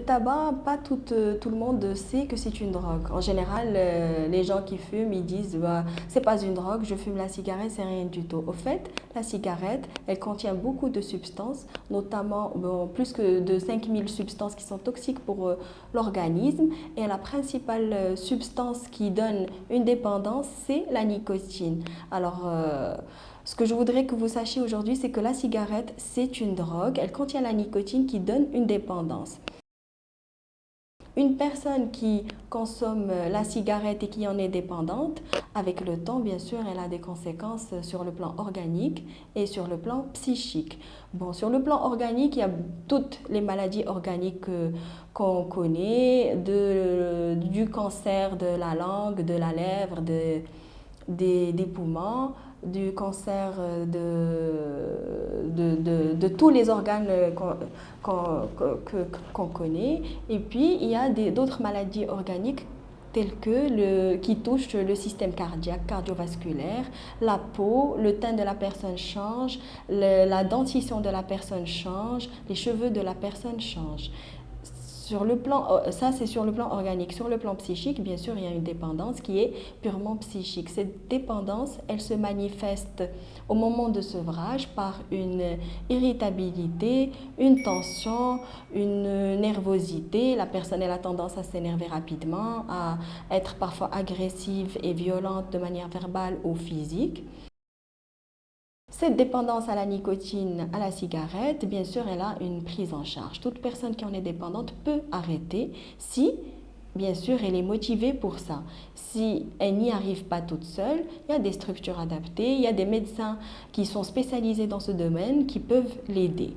tabac, pas tout le monde sait que c'est une drogue. En général, les gens qui fument, ils disent bah, c'est pas une drogue, je fume la cigarette, c'est rien du tout. Au fait, la cigarette, elle contient beaucoup de substances, notamment bon, plus que de 5000 substances qui sont toxiques pour l'organisme. Et la principale substance qui donne une dépendance, c'est la nicotine. Alors, ce que je voudrais que vous sachiez aujourd'hui, c'est que la cigarette, c'est une drogue. Elle contient la nicotine qui donne une dépendance. Une personne qui consomme la cigarette et qui en est dépendante, avec le temps, bien sûr, elle a des conséquences sur le plan organique et sur le plan psychique. Bon, sur le plan organique, il y a toutes les maladies organiques qu'on connaît, du cancer de la langue, de la lèvre, des poumons, du cancer de tous les organes qu'on connaît. Et puis, il y a d'autres maladies organiques telles que qui touchent le système cardiaque, cardiovasculaire, la peau, le teint de la personne change, la dentition de la personne change, les cheveux de la personne changent. Sur le plan, ça c'est sur le plan organique. Sur le plan psychique, bien sûr, il y a une dépendance qui est purement psychique. Cette dépendance, elle se manifeste au moment de sevrage par une irritabilité, une tension, une nervosité. La personne elle a tendance à s'énerver rapidement, à être parfois agressive et violente de manière verbale ou physique. Cette dépendance à la nicotine, à la cigarette, bien sûr, elle a une prise en charge. Toute personne qui en est dépendante peut arrêter si, bien sûr, elle est motivée pour ça. Si elle n'y arrive pas toute seule, il y a des structures adaptées, il y a des médecins qui sont spécialisés dans ce domaine qui peuvent l'aider.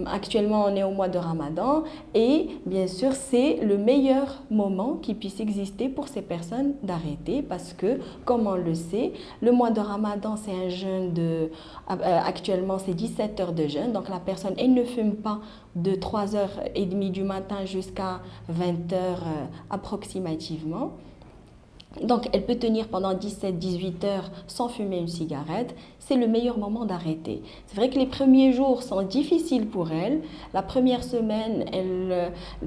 Actuellement, on est au mois de Ramadan et bien sûr, c'est le meilleur moment qui puisse exister pour ces personnes d'arrêter parce que, comme on le sait, le mois de Ramadan, c'est un jeûne actuellement, c'est 17 heures de jeûne. Donc, la personne, elle ne fume pas de 3h30 du matin jusqu'à 20 heures approximativement. Donc, elle peut tenir pendant 17-18 heures sans fumer une cigarette. C'est le meilleur moment d'arrêter. C'est vrai que les premiers jours sont difficiles pour elle. La première semaine,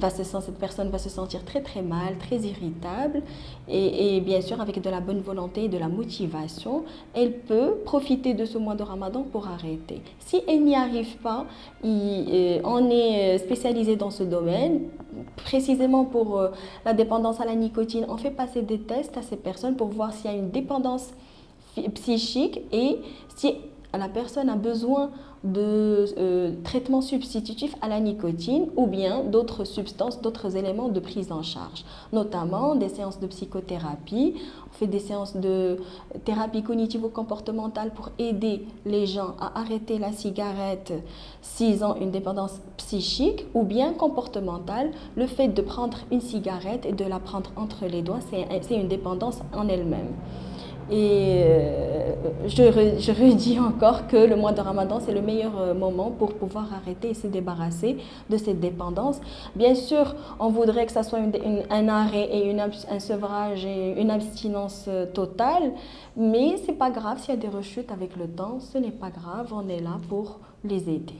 cette personne va se sentir très très mal, très irritable. Et bien sûr, avec de la bonne volonté et de la motivation, elle peut profiter de ce mois de Ramadan pour arrêter. Si elle n'y arrive pas, on est spécialisé dans ce domaine. Précisément pour la dépendance à la nicotine, on fait passer des tests à ces personnes pour voir s'il y a une dépendance psychique et si la personne a besoin de traitements substitutifs à la nicotine ou bien d'autres substances, d'autres éléments de prise en charge, notamment des séances de psychothérapie. On fait des séances de thérapie cognitivo-comportementale pour aider les gens à arrêter la cigarette s'ils ont une dépendance psychique ou bien comportementale. Le fait de prendre une cigarette et de la prendre entre les doigts, c'est une dépendance en elle-même. Et je redis encore que le mois de Ramadan, c'est le meilleur moment pour pouvoir arrêter et se débarrasser de cette dépendance. Bien sûr, on voudrait que ça soit un arrêt et un sevrage et une abstinence totale, mais c'est pas grave s'il y a des rechutes avec le temps, ce n'est pas grave, on est là pour les aider.